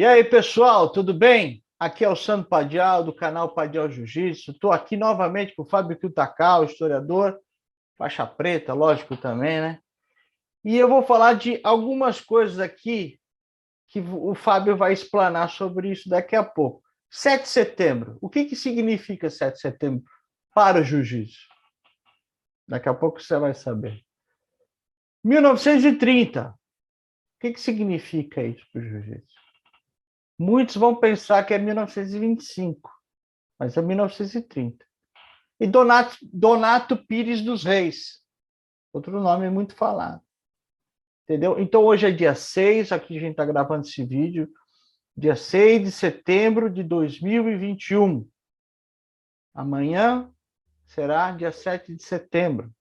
E aí, pessoal, tudo bem? Aqui é o Sandro Padial, do canal Padial Jiu-Jitsu. Estou aqui novamente com o Fábio Kiyotaka, historiador, faixa preta, lógico também, né? E eu vou falar de algumas coisas aqui que o Fábio vai explanar sobre isso daqui a pouco. 7 de setembro. O que significa 7 de setembro para o Jiu-Jitsu? Daqui a pouco você vai saber. 1930. O que significa isso para o Jiu-Jitsu? Muitos vão pensar que é 1925, mas é 1930. E Donato Pires dos Reis, outro nome muito falado. Entendeu? Então, hoje é dia 6, aqui a gente está gravando esse vídeo, dia 6 de setembro de 2021. Amanhã será dia 7 de setembro.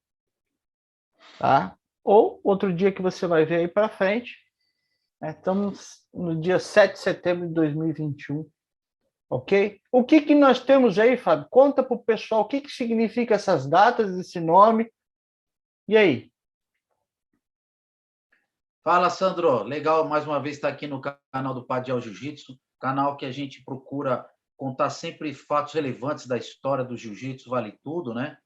Tá? Ou outro dia que você vai ver aí para frente. Né? Estamos no dia 7 de setembro de 2021. Ok? O que nós temos aí, Fábio? Conta para o pessoal o que significa essas datas, esse nome. E aí? Fala, Sandro. Legal mais uma vez estar aqui no canal do Padial Jiu-Jitsu, canal que a gente procura contar sempre fatos relevantes da história do jiu-jitsu, vale tudo, né?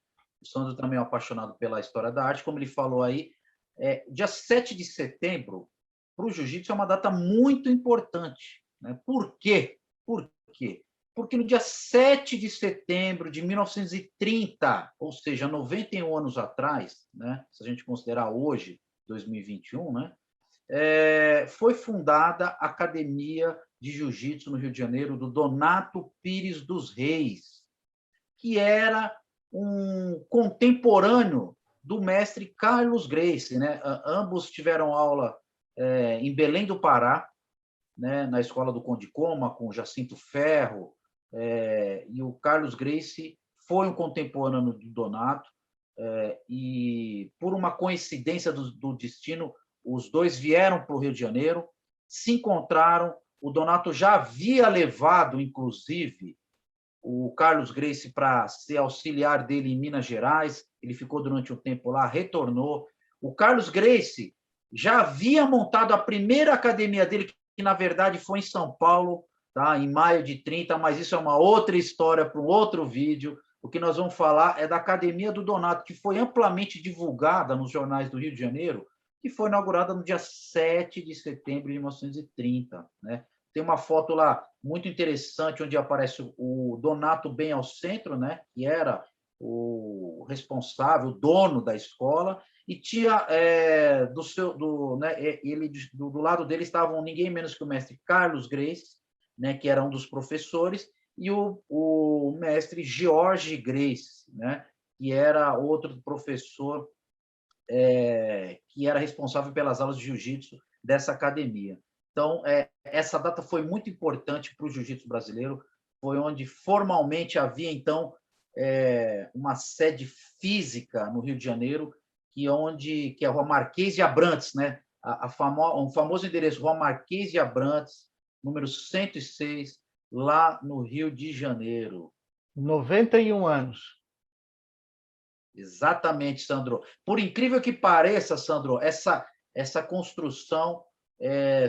O Sandro também é um apaixonado pela história da arte, como ele falou aí. Dia 7 de setembro, para o jiu-jitsu, é uma data muito importante. Né? Por quê? Por quê? Porque no dia 7 de setembro de 1930, ou seja, 91 anos atrás, né? Se a gente considerar hoje, 2021, né? Foi fundada a Academia de Jiu-Jitsu no Rio de Janeiro, do Donato Pires dos Reis, que era um contemporâneo do mestre Carlos Gracie. Né? Ambos tiveram aula em Belém do Pará, né? Na Escola do Conde Coma, com Jacinto Ferro, e o Carlos Gracie foi um contemporâneo do Donato, e por uma coincidência do destino, os dois vieram para o Rio de Janeiro, se encontraram. O Donato já havia levado, inclusive, o Carlos Gracie para ser auxiliar dele em Minas Gerais. Ele ficou durante um tempo lá, retornou. O Carlos Gracie já havia montado a primeira academia dele, que na verdade foi em São Paulo, tá? Em maio de 30, mas isso é uma outra história para um outro vídeo. O que nós vamos falar é da Academia do Donato, que foi amplamente divulgada nos jornais do Rio de Janeiro, que foi inaugurada no dia 7 de setembro de 1930. Né? Tem uma foto lá muito interessante, onde aparece o Donato bem ao centro, né? Que era o responsável, o dono da escola, e tinha do lado dele estavam ninguém menos que o mestre Carlos Gracie, né? Que era um dos professores, e o mestre George Gracie, né? Que era outro professor que era responsável pelas aulas de jiu-jitsu dessa academia. Então, essa data foi muito importante para o jiu-jitsu brasileiro, foi onde formalmente havia, então, uma sede física no Rio de Janeiro, que é a Rua Marquês de Abrantes, né? Um famoso endereço, Rua Marquês de Abrantes, número 106, lá no Rio de Janeiro. 91 anos. Exatamente, Sandro. Por incrível que pareça, Sandro, essa construção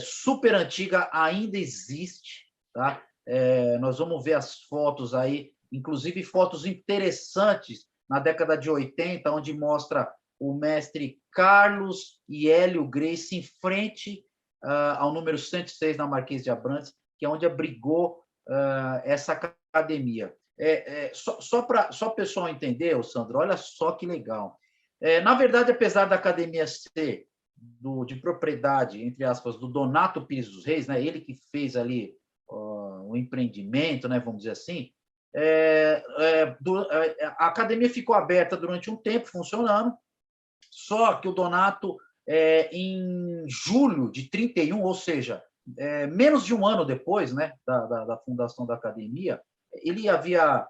super antiga ainda existe. Tá? Nós vamos ver as fotos aí, inclusive fotos interessantes na década de 80, onde mostra o mestre Carlos e Hélio Gracie em frente ao número 106 na Marquês de Abrantes, que é onde abrigou essa academia. Só para o pessoal entender, Sandro, olha só que legal. Na verdade, apesar da academia ser de propriedade, entre aspas, do Donato Pires dos Reis, né, ele que fez ali o empreendimento, né, vamos dizer assim, a academia ficou aberta durante um tempo, funcionando, só que o Donato, em julho de 31, ou seja, menos de um ano depois, né, da fundação da academia, ele havia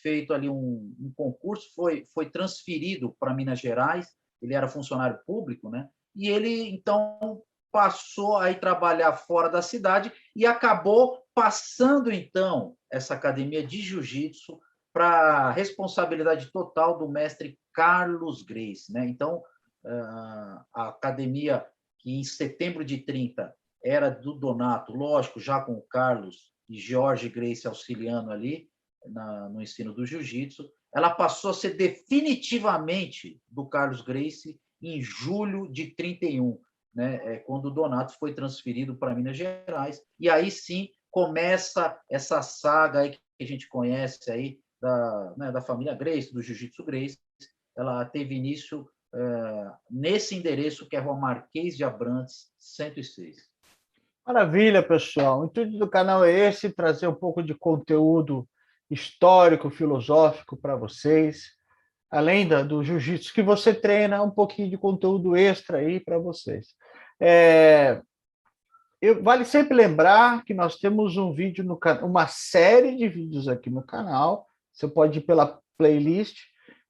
feito ali um concurso, foi transferido para Minas Gerais, ele era funcionário público, né? E ele, então, passou a ir trabalhar fora da cidade e acabou passando, então, essa academia de jiu-jitsu para a responsabilidade total do mestre Carlos Gracie. Né? Então, a academia, que em setembro de 30 era do Donato, lógico, já com o Carlos e Jorge Gracie auxiliando ali no ensino do jiu-jitsu, ela passou a ser definitivamente do Carlos Gracie em julho de 31, né? Quando o Donato foi transferido para Minas Gerais. E aí sim começa essa saga aí que a gente conhece aí da família Gracie, do Jiu-Jitsu Gracie. Ela teve início nesse endereço que é Rua Marquês de Abrantes, 106. Maravilha, pessoal. O intuito do canal é esse, trazer um pouco de conteúdo histórico, filosófico para vocês, além do jiu-jitsu que você treina, um pouquinho de conteúdo extra aí para vocês. Vale sempre lembrar que nós temos um vídeo no canal, uma série de vídeos aqui no canal. Você pode ir pela playlist,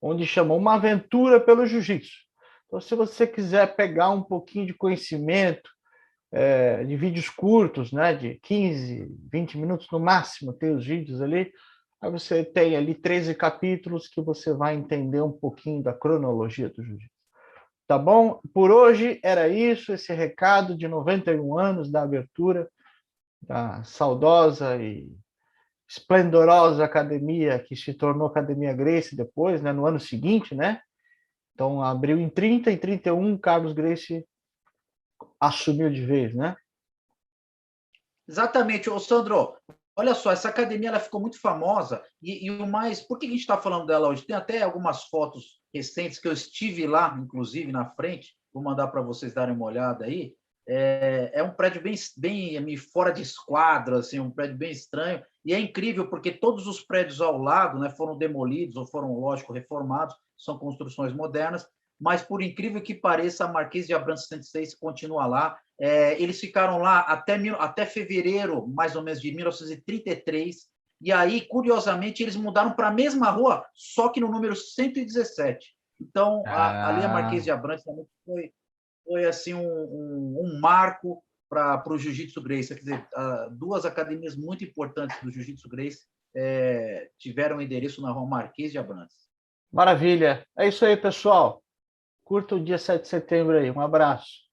onde chama Uma Aventura pelo Jiu-Jitsu. Então, se você quiser pegar um pouquinho de conhecimento, de vídeos curtos, né, de 15, 20 minutos no máximo, tem os vídeos ali. Aí você tem ali 13 capítulos que você vai entender um pouquinho da cronologia do jiu-jitsu. Tá bom? Por hoje era isso, esse recado de 91 anos da abertura da saudosa e esplendorosa academia que se tornou Academia Gracie depois, né, no ano seguinte, né? Então, abriu em 30 e 31, Carlos Gracie assumiu de vez, né? Exatamente, ô Sandro, olha só, essa academia ela ficou muito famosa e o mais, por que a gente está falando dela hoje? Tem até algumas fotos recentes que eu estive lá, inclusive na frente, vou mandar para vocês darem uma olhada aí. É um prédio bem fora de esquadro, assim, um prédio bem estranho, e é incrível porque todos os prédios ao lado, né, foram demolidos ou foram, lógico, reformados, são construções modernas, mas por incrível que pareça, a Marquês de Abrantes 106 continua lá. Eles ficaram lá até fevereiro, mais ou menos, de 1933, e aí, curiosamente, eles mudaram para a mesma rua, só que no número 117. Então, ali a Marquês de Abrantes foi assim, um marco para o Jiu-Jitsu Gracie. Quer dizer, duas academias muito importantes do Jiu-Jitsu Gracie tiveram endereço na Rua Marquês de Abrantes. Maravilha. É isso aí, pessoal. Curta o dia 7 de setembro aí. Um abraço.